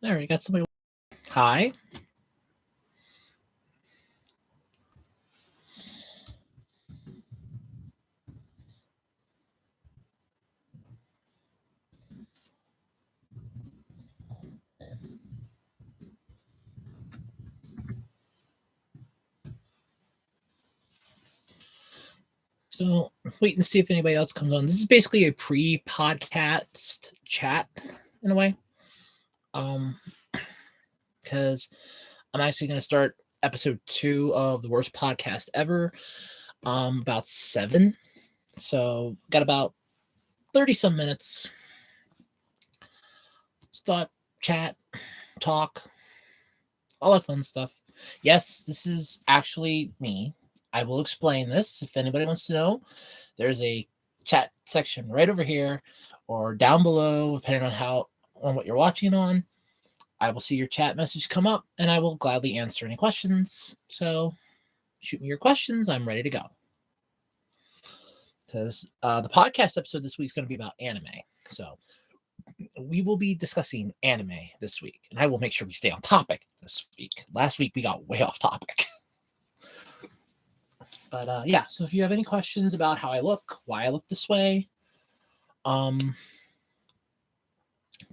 All right, got somebody. Hi. So waiting to see if anybody else comes on. This is basically a pre-podcast chat in a way. Because I'm actually going to start episode 2 of the worst podcast ever. About 7. So got about 30 some minutes. Start, chat, talk, all that fun stuff. Yes, this is actually me. I will explain this if anybody wants to know. There's a chat section right over here or down below, depending on what you're watching on. I will see your chat message come up and I will gladly answer any questions. So shoot me your questions. I'm ready to go. Because the podcast episode this week is going to be about anime. So we will be discussing anime this week, and I will make sure we stay on topic this week. Last week we got way off topic. But yeah, so if you have any questions about how I look, why I look this way,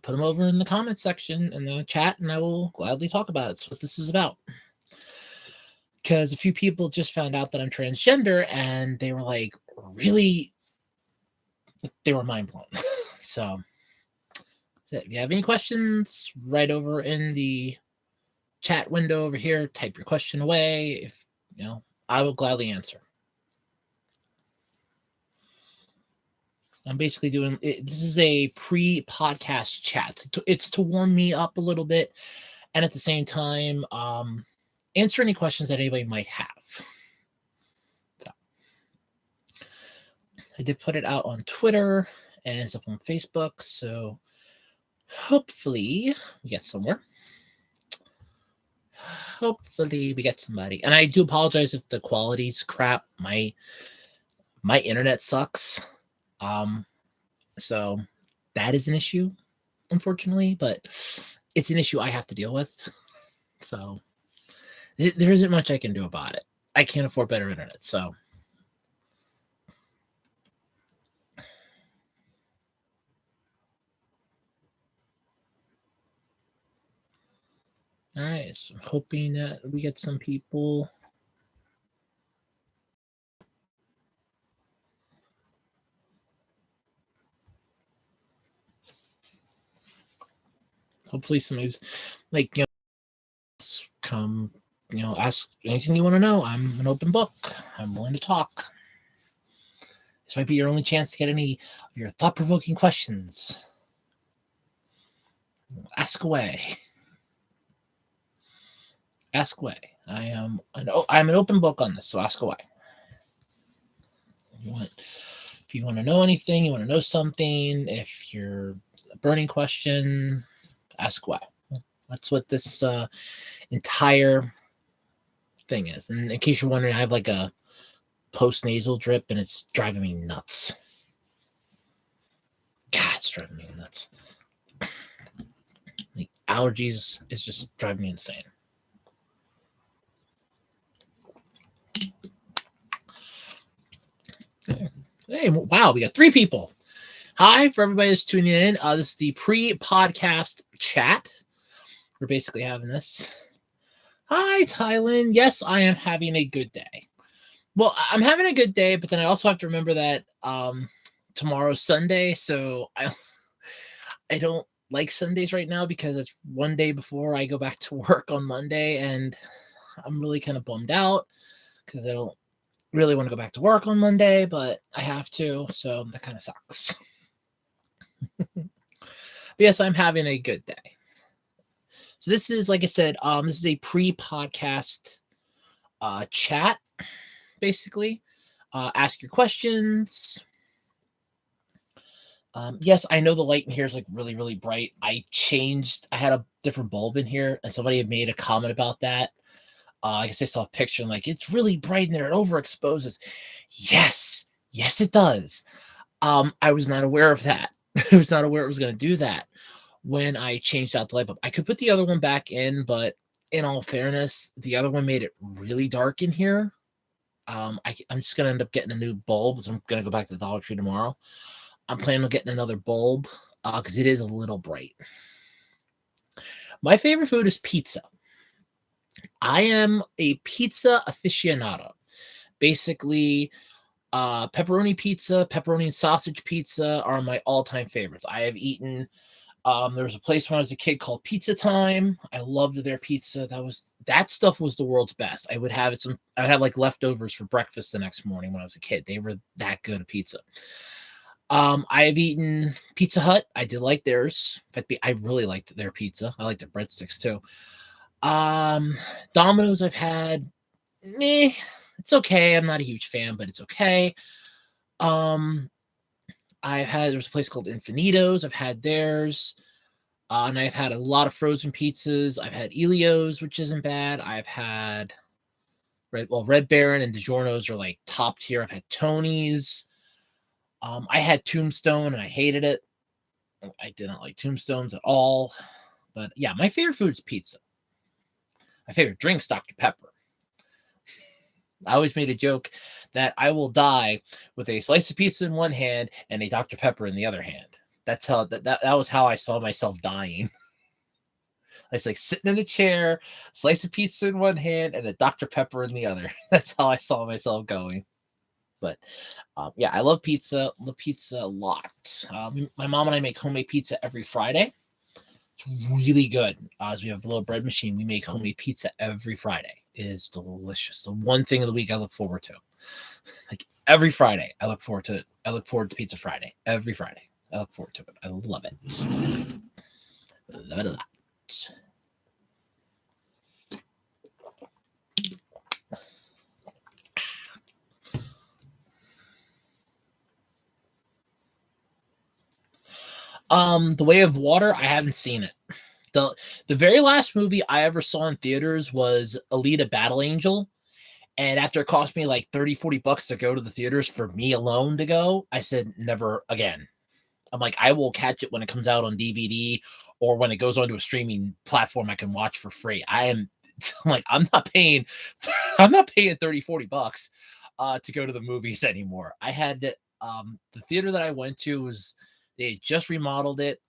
put them over in the comment section in the chat, and I will gladly talk about it. That's what this is about. Because a few people just found out that I'm transgender, and they were like, really, they were mind blown. So if you have any questions, right over in the chat window over here, type your question away. If I will gladly answer. I'm basically doing it. This is a pre-podcast chat. It's to warm me up a little bit, and at the same time, answer any questions that anybody might have. So, I did put it out on Twitter, and it's up on Facebook, so hopefully we get somewhere. Hopefully we get somebody. And I do apologize if the quality's crap. My internet sucks. So that is an issue, unfortunately, but it's an issue I have to deal with. So there isn't much I can do about it. I can't afford better internet, so. All right, so I'm hoping that we get some people. Hopefully somebody's like, come, ask anything you want to know. I'm an open book. I'm willing to talk. This might be your only chance to get any of your thought-provoking questions. Ask away. Ask away. I'm an open book on this, so ask away. If you want to know anything, you want to know something, if you're a burning question, ask away. That's what this entire thing is. And in case you're wondering, I have like a post-nasal drip, and it's driving me nuts. God, it's driving me nuts. The allergies is just driving me insane. Hey, wow, we got 3 people. Hi, for everybody that's tuning in. This is the pre-podcast chat. We're basically having this. Hi, Tylen. Yes, I am having a good day. Well, I'm having a good day, but then I also have to remember that tomorrow's Sunday, so I don't like Sundays right now because it's one day before I go back to work on Monday, and I'm really kind of bummed out because I don't really want to go back to work on Monday, but I have to, so that kind of sucks. But yes, I'm having a good day. So this is, like I said, this is a pre-podcast chat, basically. Ask your questions. Yes, I know the light in here is like really, really bright. I had a different bulb in here, and somebody had made a comment about that. I guess I saw a picture and like, it's really bright in there. It overexposes. Yes, it does. I was not aware of that. I was not aware it was going to do that. when I changed out the light bulb. I could put the other one back in, but in all fairness, the other one made it really dark in here. I'm just gonna end up getting a new bulb, so I'm gonna go back to the Dollar Tree tomorrow. I'm planning on getting another bulb because it is a little bright. My favorite food is pizza. I am a pizza aficionado. Basically, pepperoni pizza, pepperoni and sausage pizza are my all-time favorites. I have eaten. There was a place when I was a kid called Pizza Time. I loved their pizza. That stuff was the world's best. I would have it I would have like leftovers for breakfast the next morning when I was a kid. They were that good at pizza. I have eaten Pizza Hut. I did like theirs. In fact, I really liked their pizza. I liked their breadsticks too. Domino's I've had. Meh, it's okay. I'm not a huge fan, but it's okay. There's a place called Infinitos. I've had theirs. And I've had a lot of frozen pizzas. I've had Elio's, which isn't bad. I've had Red Baron and DiGiorno's are like top tier. I've had Tony's. I had Tombstone and I hated it. I didn't like Tombstones at all. But yeah, my favorite food is pizza. My favorite drink's Dr. Pepper. I always made a joke that I will die with a slice of pizza in one hand and a Dr. Pepper in the other hand. That's how that was how I saw myself dying. I was like sitting in a chair, slice of pizza in one hand and a Dr. Pepper in the other. That's how I saw myself going. But yeah, I love pizza. Love pizza a lot. My mom and I make homemade pizza every Friday. It's really good. As we have a little bread machine, we make homemade pizza every Friday. It is delicious. The one thing of the week I look forward to. Like every Friday, I look forward to Pizza Friday. Every Friday. I look forward to it. I love it. Love it a lot. The Way of Water, I haven't seen it. The very last movie I ever saw in theaters was Alita Battle Angel. And after it cost me like $30-40 to go to the theaters for me alone to go, I said never again. I'm like, I will catch it when it comes out on DVD or when it goes onto a streaming platform I can watch for free. I'm like, I'm not paying $30-40 to go to the movies anymore. I had the theater that I went to they had just remodeled it.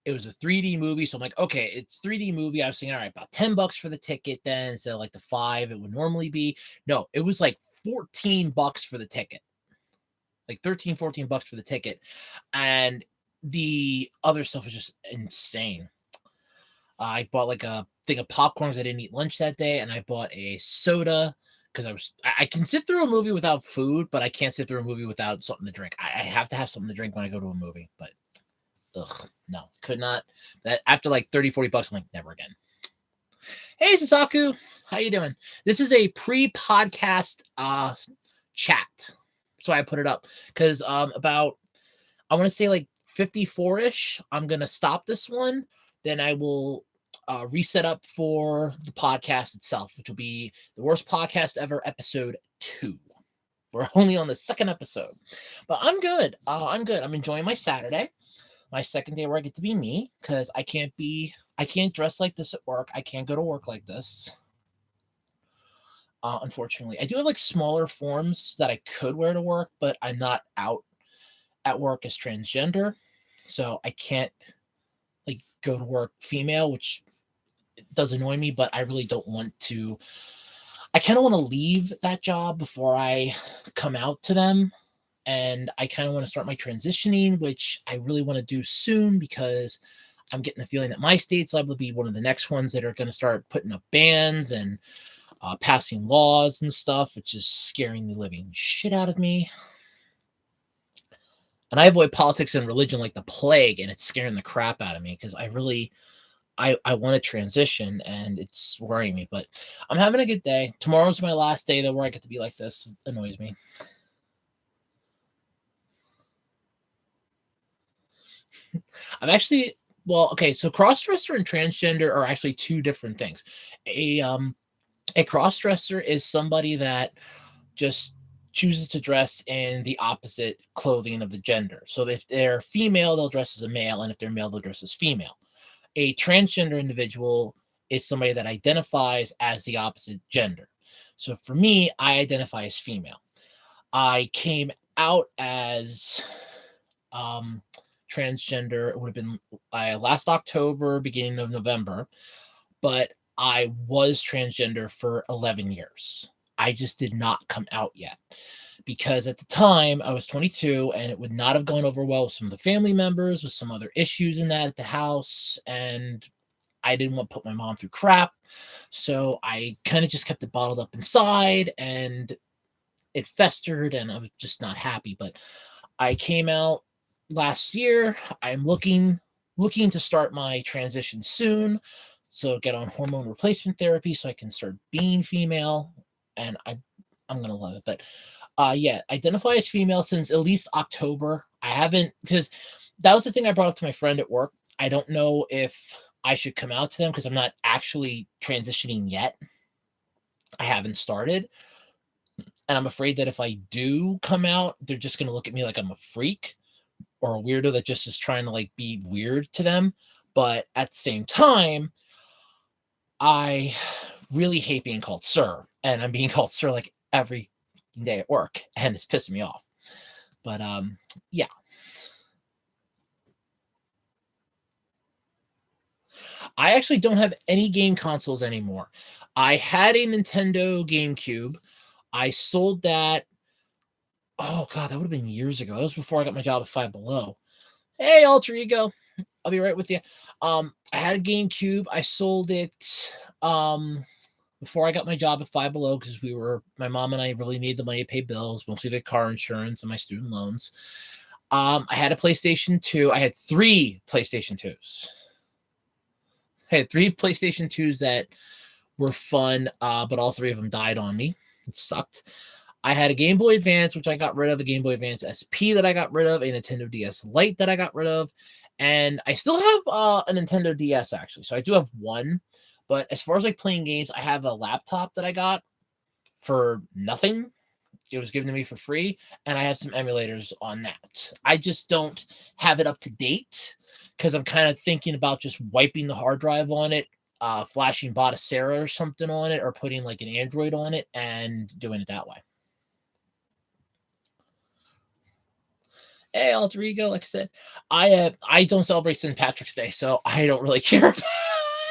It was a 3D movie. So I'm like, okay, it's 3D movie. I was thinking, all right, about $10 for the ticket then instead of like the $5 it would normally be. No, it was like $14 for the ticket. Like $13-14 for the ticket. And the other stuff was just insane. I bought like a thing of popcorn because I didn't eat lunch that day. And I bought a soda because I can sit through a movie without food, but I can't sit through a movie without something to drink. I have to have something to drink when I go to a movie, but no, could not. That after like $30-40, I'm like, never again. Hey, Sasaku, how you doing? This is a pre-podcast chat, so I put it up because about I want to say like 54ish. I'm gonna stop this one, then I will reset up for the podcast itself, which will be the Worst Podcast Ever, episode 2. We're only on the second episode, but I'm good. I'm good. I'm enjoying my Saturday. My second day where I get to be me because I can't dress like this at work. I can't go to work like this. Unfortunately, I do have like smaller forms that I could wear to work, but I'm not out at work as transgender. So I can't like go to work female, which does annoy me, but I really don't want to. I kind of want to leave that job before I come out to them. And I kind of want to start my transitioning, which I really want to do soon because I'm getting the feeling that my state's liable to be one of the next ones that are going to start putting up bans and passing laws and stuff, which is scaring the living shit out of me. And I avoid politics and religion like the plague, and it's scaring the crap out of me because I want to transition and it's worrying me. But I'm having a good day. Tomorrow's my last day, though, where I get to be like this. It annoys me. I'm actually, so cross-dresser and transgender are actually two different things. A cross-dresser is somebody that just chooses to dress in the opposite clothing of the gender. So if they're female, they'll dress as a male, and if they're male, they'll dress as female. A transgender individual is somebody that identifies as the opposite gender. So for me, I identify as female. I came out as transgender. It would have been last October, beginning of November, but I was transgender for 11 years. I just did not come out yet because at the time I was 22 and it would not have gone over well with some of the family members, with some other issues in that at the house. And I didn't want to put my mom through crap. So I kind of just kept it bottled up inside and it festered and I was just not happy. But I came out last year. I'm looking to start my transition soon. So get on hormone replacement therapy so I can start being female. And I'm gonna love it. But yeah, identify as female since at least October. I haven't, because that was the thing I brought up to my friend at work. I don't know if I should come out to them because I'm not actually transitioning yet. I haven't started. And I'm afraid that if I do come out, they're just going to look at me like I'm a freak or a weirdo that just is trying to like be weird to them. But at the same time, I really hate being called sir. And I'm being called sir like every day at work. And it's pissing me off. But yeah. I actually don't have any game consoles anymore. I had a Nintendo GameCube. I sold that. Oh god, that would have been years ago. That was before I got my job at Five Below. Hey, alter ego, I'll be right with you. I had a GameCube. I sold it before I got my job at Five Below because my mom and I really needed the money to pay bills, mostly the car insurance and my student loans. I had a PlayStation 2. I had 3 PlayStation 2s. I had 3 PlayStation 2s that were fun, but all 3 of them died on me. It sucked. I had a Game Boy Advance, which I got rid of, a Game Boy Advance SP that I got rid of, a Nintendo DS Lite that I got rid of, and I still have a Nintendo DS, actually. So I do have one, but as far as like playing games, I have a laptop that I got for nothing. It was given to me for free, and I have some emulators on that. I just don't have it up to date because I'm kind of thinking about just wiping the hard drive on it, flashing Batocera or something on it, or putting like an Android on it and doing it that way. Hey, alter ego, like I said, I don't celebrate St. Patrick's Day, so I don't really care.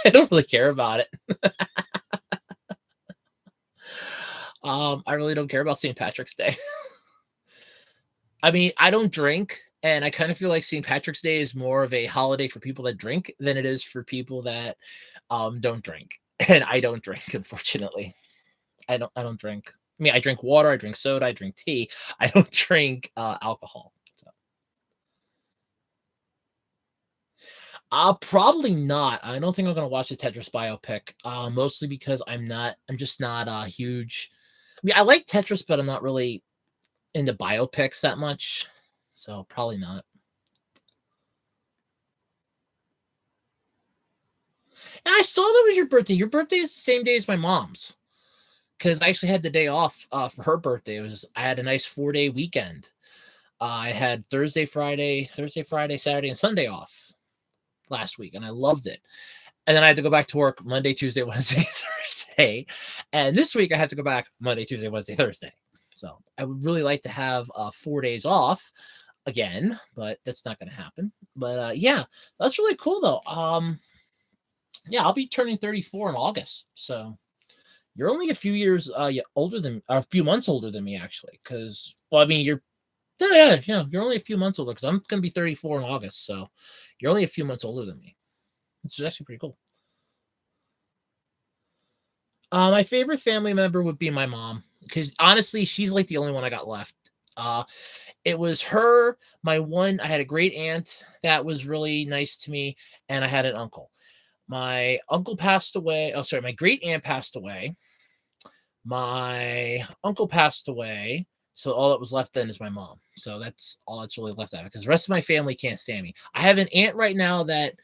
I don't really care about it. I really don't care about St. Patrick's Day. I mean, I don't drink, and I kind of feel like St. Patrick's Day is more of a holiday for people that drink than it is for people that don't drink. And I don't drink, unfortunately. I don't drink. I mean, I drink water, I drink soda, I drink tea. I don't drink alcohol. So. Probably not. I don't think I'm gonna watch the Tetris biopic. Mostly because I'm just not a huge. I mean, I like Tetris, but I'm not really into biopics that much. So probably not. And I saw that was your birthday. Your birthday is the same day as my mom's. Because I actually had the day off for her birthday. I had a nice 4-day weekend. I had Thursday, Friday, Saturday, and Sunday off last week, and I loved it. And then I had to go back to work Monday, Tuesday, Wednesday, Thursday. And this week I had to go back Monday, Tuesday, Wednesday, Thursday. So I would really like to have 4 days off again, but that's not going to happen. But yeah, that's really cool though. Yeah, I'll be turning 34 in August. So you're only a few years older than, or a few months older than me, actually. Because, well, I mean, you're only a few months older because I'm going to be 34 in August. So you're only a few months older than me, which is actually pretty cool. My favorite family member would be my mom because honestly, she's like the only one I got left. It was her, I had a great aunt that was really nice to me, and I had an uncle. My uncle passed away. Oh, sorry, my great aunt passed away. My uncle passed away. So all that was left then is my mom. So that's all that's really left out because the rest of my family can't stand me. I have an aunt right now that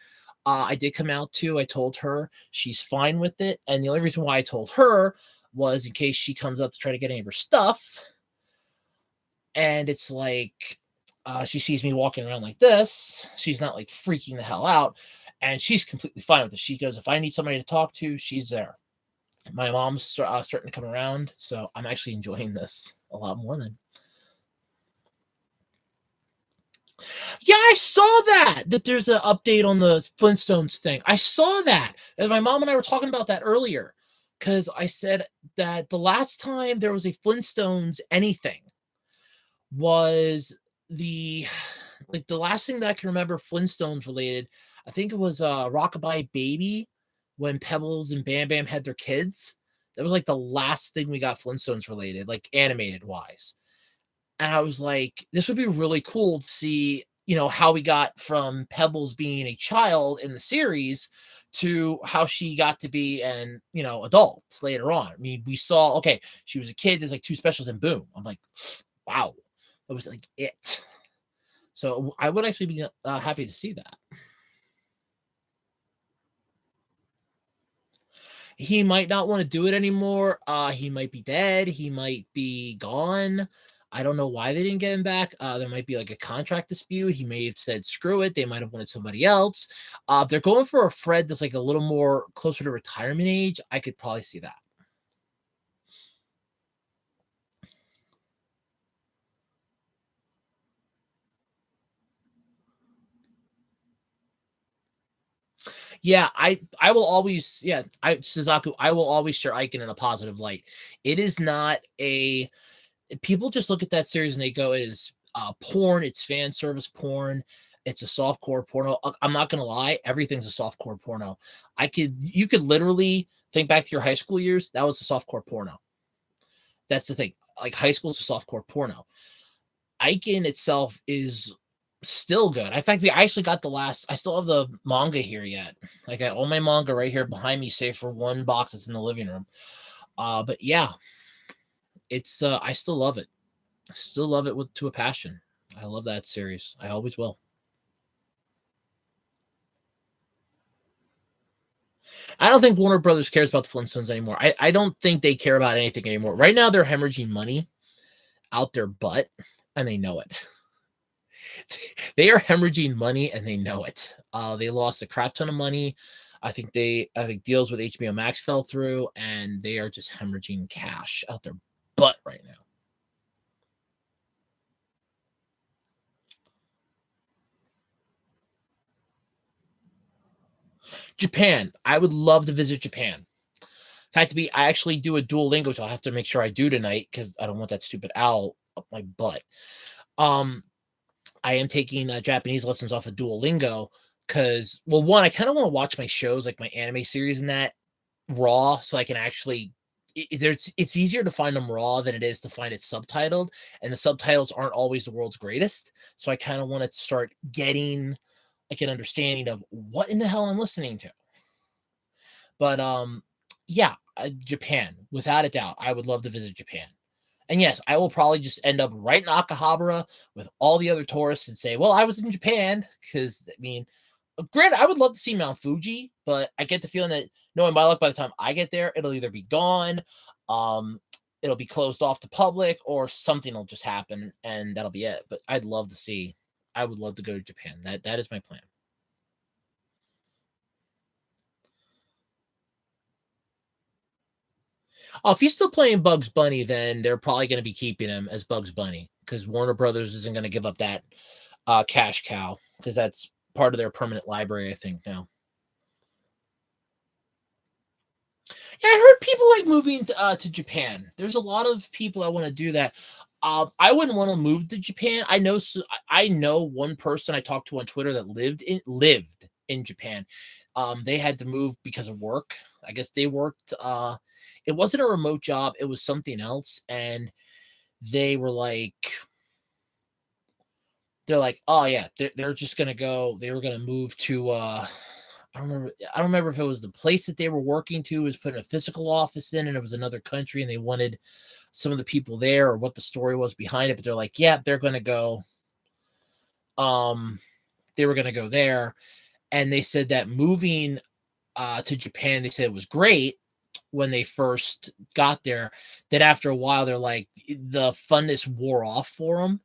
I did come out to. I told her she's fine with it. And the only reason why I told her was in case she comes up to try to get any of her stuff. And it's like she sees me walking around like this. She's not like freaking the hell out. And she's completely fine with it. She goes, if I need somebody to talk to, she's there. My mom's starting to come around. So I'm actually enjoying this a lot more than. Yeah, I saw that there's an update on the Flintstones thing. I saw that. And my mom and I were talking about that earlier because I said that the last time there was a Flintstones anything was the last thing that I can remember Flintstones related. I think it was Rockabye Baby when Pebbles and Bam Bam had their kids. That was like the last thing we got Flintstones related, like animated wise. And I was like, this would be really cool to see, how we got from Pebbles being a child in the series to how she got to be an, adult later on. I mean, we saw, okay, she was a kid, there's like two specials and boom. I'm like, wow, that was like it. So I would actually be happy to see that. He might not want to do it anymore. He might be dead. He might be gone. I don't know why they didn't get him back. There might be like a contract dispute. He may have said, screw it. They might have wanted somebody else. They're going for a Fred that's like a little more closer to retirement age. I could probably see that. Yeah, I will always, Suzaku, I will always share Aiken in a positive light. It is not a, people just look at that series and they go, it is porn, it's fan service porn, it's a softcore porno. I'm not gonna lie, everything's a softcore porno. You could literally think back to your high school years, that was a softcore porno. That's the thing. Like high school is a softcore porno. Aiken itself is still good. In fact, I actually got I still have the manga here yet. Like I own my manga right here behind me, save for one box that's in the living room. But yeah, it's I still love it. Still love it to a passion. I love that series. I always will. I don't think Warner Brothers cares about the Flintstones anymore. I don't think they care about anything anymore. Right now, they're hemorrhaging money out their butt, and they know it. They are hemorrhaging money, and they know it. They lost a crap ton of money. I think deals with HBO Max fell through, and they are just hemorrhaging cash out their butt right now. Japan. I would love to visit Japan. In fact, I actually do a Duolingo, which I'll have to make sure I do tonight because I don't want that stupid owl up my butt. I am taking Japanese lessons off of Duolingo because, well, one, I kind of want to watch my shows, like my anime series and that, raw, so I can actually. It's easier to find them raw than it is to find it subtitled, and the subtitles aren't always the world's greatest. So I kind of want to start getting like an understanding of what in the hell I'm listening to. But yeah, Japan, without a doubt, I would love to visit Japan. And yes, I will probably just end up right in Akihabara with all the other tourists and say, well, I was in Japan. Because, I mean, granted, I would love to see Mount Fuji, but I get the feeling that, knowing my luck, by the time I get there, it'll either be gone, it'll be closed off to public, or something will just happen, and that'll be it. But I would love to go to Japan. That is my plan. Oh, if he's still playing Bugs Bunny, then they're probably going to be keeping him as Bugs Bunny because Warner Brothers isn't going to give up that cash cow because that's part of their permanent library, I think, now. Yeah, I heard people like moving to Japan. There's a lot of people that want to do that. I wouldn't want to move to Japan. I know one person I talked to on Twitter that lived in Japan. They had to move because of work. I guess they worked. It wasn't a remote job. It was something else, and they were like, oh yeah, they're just gonna go. They were gonna move to. I don't remember if it was the place that they were working to was putting a physical office in, and it was another country, and they wanted some of the people there, or what the story was behind it. But they're like, yeah, they're gonna go. They were gonna go there, and they said that moving to Japan, they said it was great. when they first got there. That after a while, they're like the funness wore off for them,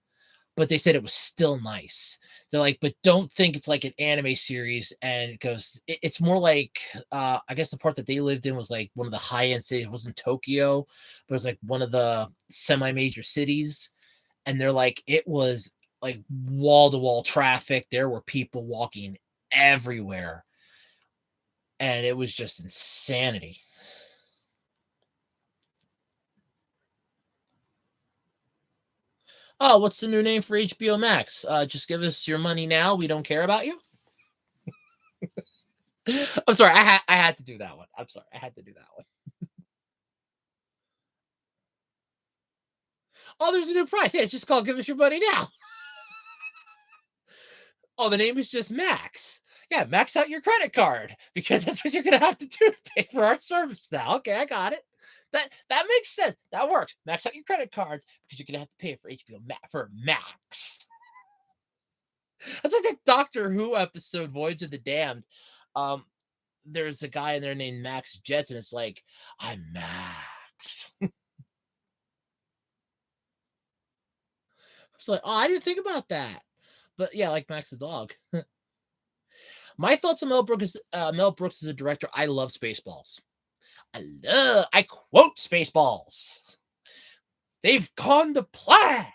but they said it was still nice. They're like, but don't think it's like an anime series. And it goes, it's more like, I guess the part that they lived in was like one of the high end cities. It wasn't Tokyo, but it was like one of the semi major cities. And they're like, it was like wall to wall traffic. There were people walking everywhere. And it was just insanity. Oh, what's the new name for HBO Max? Just give us your money now. We don't care about you. I'm sorry. I had to do that one. I'm sorry. I had to do that one. Oh, there's a new price. Yeah, it's just called Give Us Your Money Now. Oh, the name is just Max. Yeah, max out your credit card because that's what you're gonna have to do to pay for our service now. Okay, I got it. That makes sense. That works. Max out your credit cards because you're gonna have to pay for HBO for Max. That's like a Doctor Who episode, Voyage of the Damned. Um, there's a guy in there named Max Jets, and it's like, I'm Max. It's like, oh, I didn't think about that. But yeah, like Max the dog. My thoughts on Mel Brooks as a director. I love Spaceballs. I quote Spaceballs. They've gone to plaid.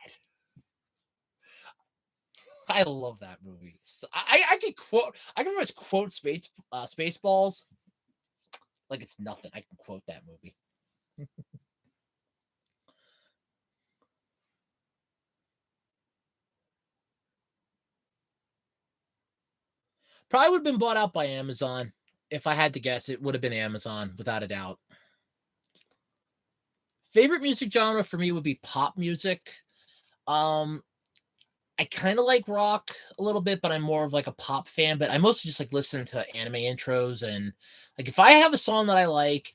I love that movie. So I can quote. I can pretty much quote Spaceballs like it's nothing. I can quote that movie. Probably would have been bought out by Amazon. If I had to guess, it would have been Amazon without a doubt. Favorite music genre for me would be pop music. Um, I kind of like rock a little bit, but I'm more of like a pop fan. But I mostly just like listen to anime intros, and like if I have a song that I like,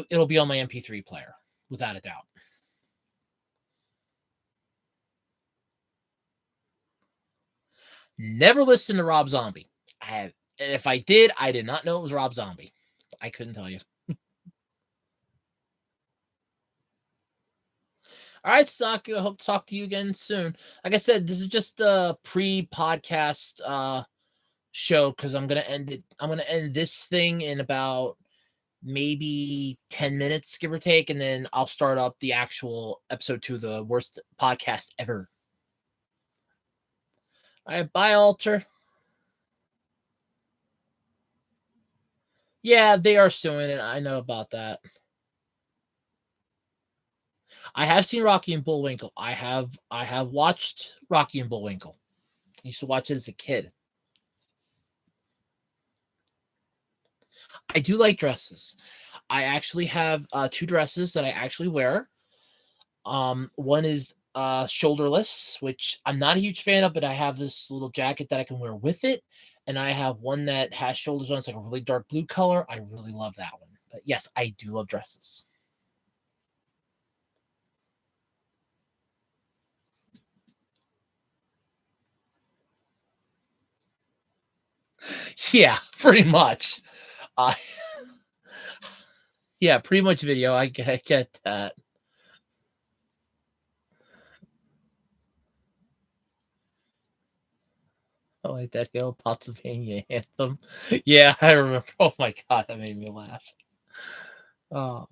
it'll be on my MP3 player without a doubt. Never listened to Rob Zombie. I have, and if I did, I did not know it was Rob Zombie. I couldn't tell you. All right, Saki. I hope to talk to you again soon. Like I said, this is just a pre-podcast show because I'm gonna end it. I'm gonna end this thing in about maybe 10 minutes, give or take, and then I'll start up the actual episode 2, the worst podcast ever. All right, bye, Alter. Yeah, they are suing it. I know about that. I have seen Rocky and Bullwinkle. I have watched Rocky and Bullwinkle. I used to watch it as a kid. I do like dresses. I actually have 2 dresses that I actually wear. One is shoulderless, which I'm not a huge fan of, but I have this little jacket that I can wear with it. And I have one that has shoulders on. It's like a really dark blue color. I really love that one. But yes, I do love dresses. Yeah, pretty much. Uh, yeah, pretty much video. I get that. I like that Hill Pennsylvania anthem. Yeah, I remember. Oh my god, that made me laugh. Oh.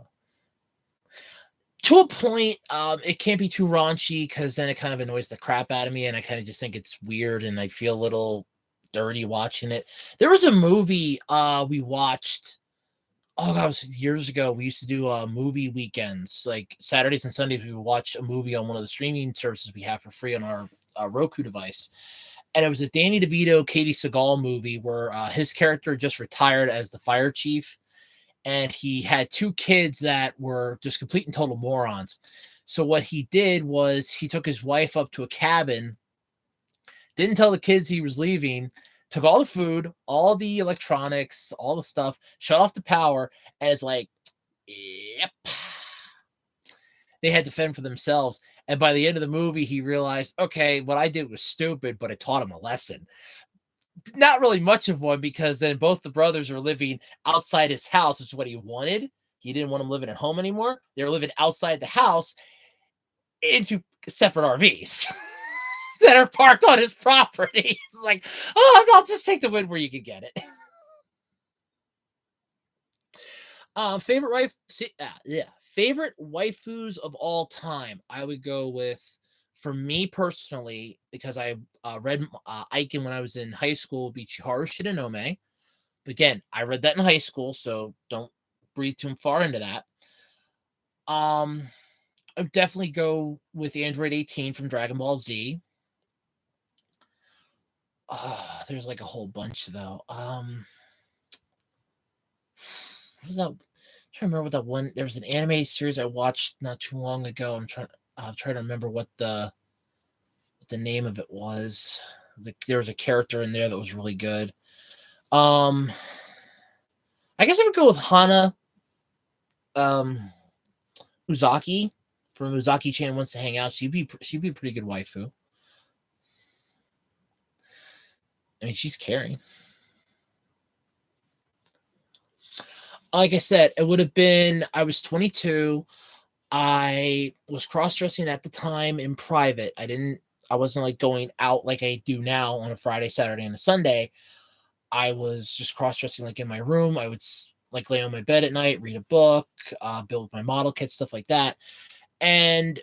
To a point, it can't be too raunchy because then it kind of annoys the crap out of me, and I kind of just think it's weird, and I feel a little dirty watching it. There was a movie we watched. Oh, that was years ago. We used to do movie weekends, like Saturdays and Sundays. We would watch a movie on one of the streaming services we have for free on our Roku device, and it was a Danny DeVito, Katie Seagal movie where his character just retired as the fire chief, and he had 2 kids that were just complete and total morons. So what he did was he took his wife up to a cabin, didn't tell the kids he was leaving, took all the food, all the electronics, all the stuff, shut off the power, and it's like, yep. They had to fend for themselves. And by the end of the movie, he realized, okay, what I did was stupid, but it taught him a lesson. Not really much of one because then both the brothers are living outside his house, which is what he wanted. He didn't want them living at home anymore. They were living outside the house into separate RVs that are parked on his property. It's like, oh, I'll just take the win where you can get it. Favorite wife, favorite waifus of all time. I would go with, for me personally, because I read Aiken when I was in high school, would be Chiharu Shidanome. But again, I read that in high school, so don't breathe too far into that. I would definitely go with Android 18 from Dragon Ball Z. There's like a whole bunch though. What was that? I'm trying to remember what that one. There was an anime series I watched not too long ago. I'm trying to remember what the name of it was. There was a character in there that was really good. I guess I would go with Hana Uzaki from Uzaki-chan Wants to Hang Out. She'd be a pretty good waifu. I mean, she's caring. Like I said, it would have been, I was 22. I was cross-dressing at the time in private. I wasn't like going out like I do now on a Friday, Saturday, and a Sunday. I was just cross-dressing like in my room. I would like lay on my bed at night, read a book, build my model kit, stuff like that. And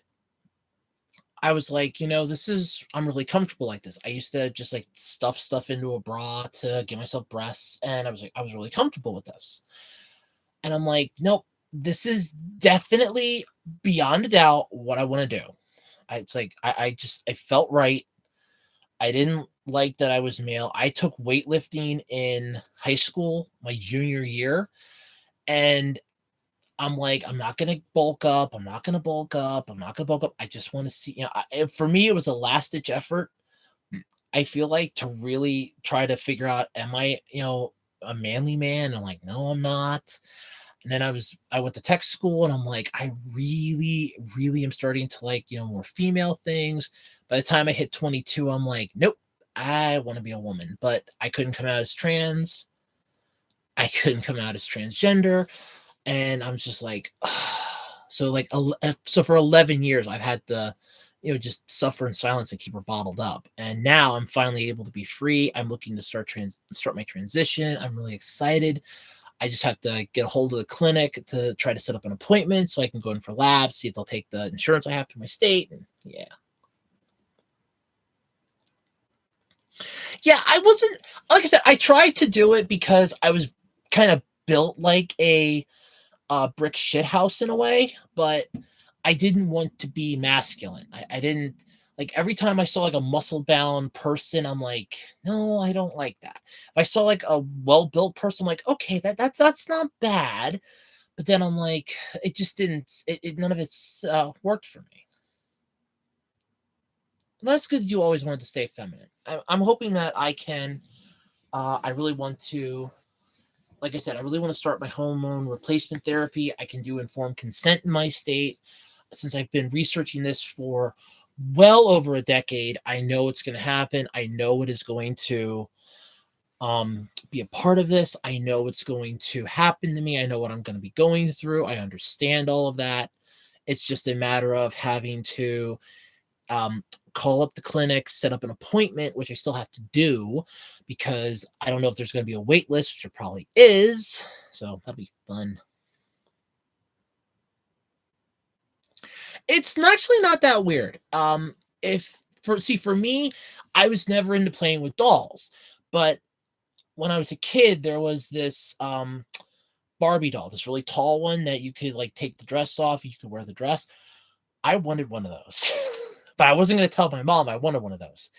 I was like, I'm really comfortable like this. I used to just like stuff stuff into a bra to give myself breasts. And I was really comfortable with this. And I'm like, nope, this is definitely beyond a doubt what I want to do. I felt right. I didn't like that I was male. I took weightlifting in high school, my junior year. And I'm like, I'm not going to bulk up. I'm not going to bulk up. I'm not going to bulk up. I just want to see, for me, it was a last ditch effort. I feel like, to really try to figure out, am I, a manly man? And I'm like, no, I'm not. And then I went to tech school, and I'm like, I really, really am starting to like, more female things. By the time I hit 22, I'm like, nope, I want to be a woman. But I couldn't come out as trans. I couldn't come out as transgender. And I'm just like, so for 11 years, I've had to, just suffer in silence and keep her bottled up. And now I'm finally able to be free. I'm looking to start my transition. I'm really excited. I just have to get a hold of the clinic to try to set up an appointment so I can go in for labs, see if they'll take the insurance I have through my state. And yeah. Yeah, I wasn't, like I said, I tried to do it because I was kind of built like a brick shithouse in a way, but I didn't want to be masculine. I didn't, like, every time I saw like a muscle-bound person, I'm like, no, I don't like that. If I saw like a well-built person, I'm like, okay, that's not bad. But then I'm like, it just didn't, none of it's worked for me. And that's good. You always wanted to stay feminine. I'm hoping that I can, I really want to, like I said, I really want to start my hormone replacement therapy. I can do informed consent in my state. Since I've been researching this for well over a decade, I know it's going to happen. I know it is going to be a part of this. I know it's going to happen to me. I know what I'm going to be going through. I understand all of that. It's just a matter of having to call up the clinic, set up an appointment, which I still have to do because I don't know if there's going to be a wait list, which there probably is. So that'll be fun. It's actually not that weird. For me, I was never into playing with dolls, but when I was a kid, there was this Barbie doll, this really tall one that you could like take the dress off, you could wear the dress. I wanted one of those. But I wasn't going to tell my mom I wanted one of those.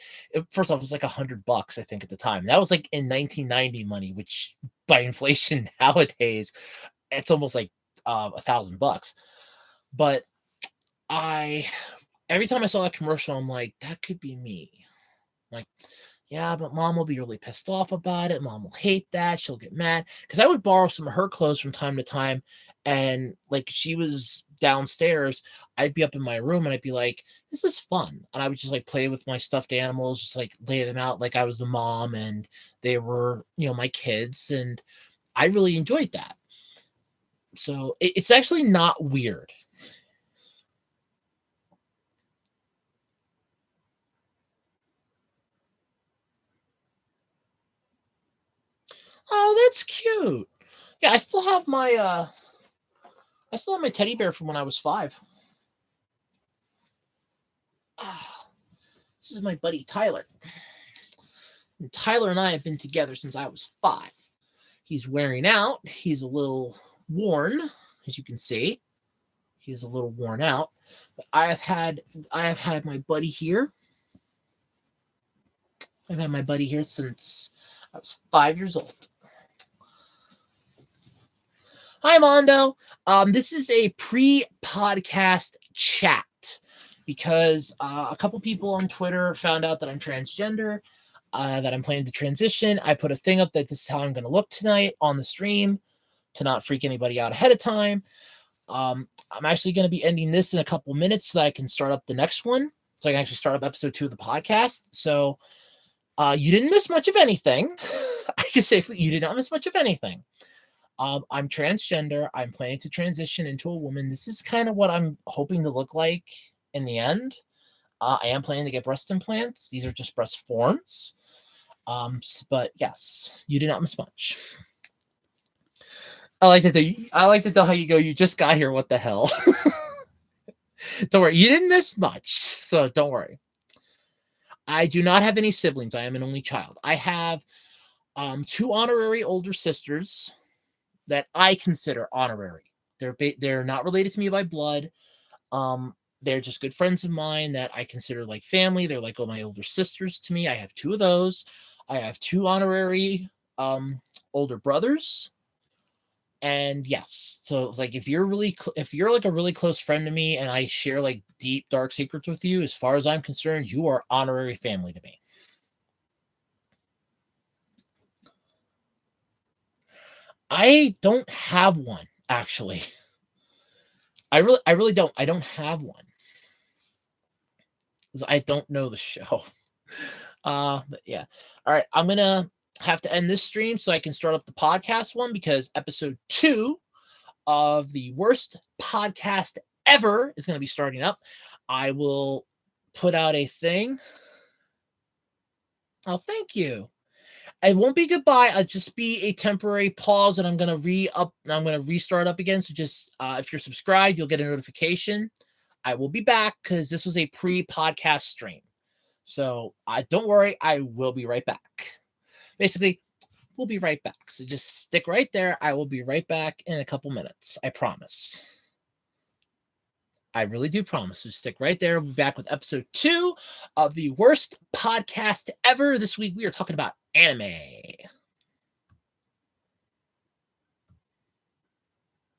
First off, it was like $100, I think, at the time. That was like in 1990 money, which by inflation nowadays, it's almost like $1,000. But every time I saw that commercial, I'm like, that could be me. I'm like, yeah, but mom will be really pissed off about it. Mom will hate that. She'll get mad. Because I would borrow some of her clothes from time to time. And like she was downstairs, I'd be up in my room and I'd be like, this is fun. And I would just like play with my stuffed animals, just like lay them out like I was the mom and they were, my kids. And I really enjoyed that. So it's actually not weird. Oh, that's cute. Yeah, I still have my teddy bear from when I was 5. Ah, this is my buddy Tyler. And Tyler and I have been together since I was 5. He's wearing out. He's a little worn, as you can see. He's a little worn out. But I have had my buddy here. I've had my buddy here since I was 5 years old. Hi, Mondo. This is a pre-podcast chat because a couple people on Twitter found out that I'm transgender, that I'm planning to transition. I put a thing up that this is how I'm going to look tonight on the stream to not freak anybody out ahead of time. I'm actually going to be ending this in a couple minutes so that I can start up the next one. So I can actually start up episode 2 of the podcast. So you didn't miss much of anything. I can safely, you did not miss much of anything. I'm transgender. I'm planning to transition into a woman. This is kind of what I'm hoping to look like in the end. I am planning to get breast implants. These are just breast forms. But yes, you did not miss much. I like that though how you go, you just got here. What the hell? Don't worry. You didn't miss much. So don't worry. I do not have any siblings. I am an only child. I have 2 honorary older sisters that I consider honorary. They're not related to me by blood. They're just good friends of mine that I consider like family. They're like my older sisters to me. I have 2 of those. I have 2 honorary older brothers. And yes, so like if you're like a really close friend to me and I share like deep dark secrets with you, as far as I'm concerned, you are honorary family to me. I don't have one, actually. I really don't. I don't have one. I don't know the show. But yeah. All right, I'm gonna have to end this stream so I can start up the podcast one because episode 2 of the worst podcast ever is gonna be starting up. I will put out a thing. Oh, thank you. It won't be goodbye. I'll just be a temporary pause, and I'm gonna restart up again. So just if you're subscribed, you'll get a notification. I will be back because this was a pre-podcast stream. So don't worry, I will be right back. Basically, we'll be right back. So just stick right there. I will be right back in a couple minutes. I promise. I really do promise. So stick right there. We'll be back with episode 2 of the worst podcast ever. This week we are talking about anime.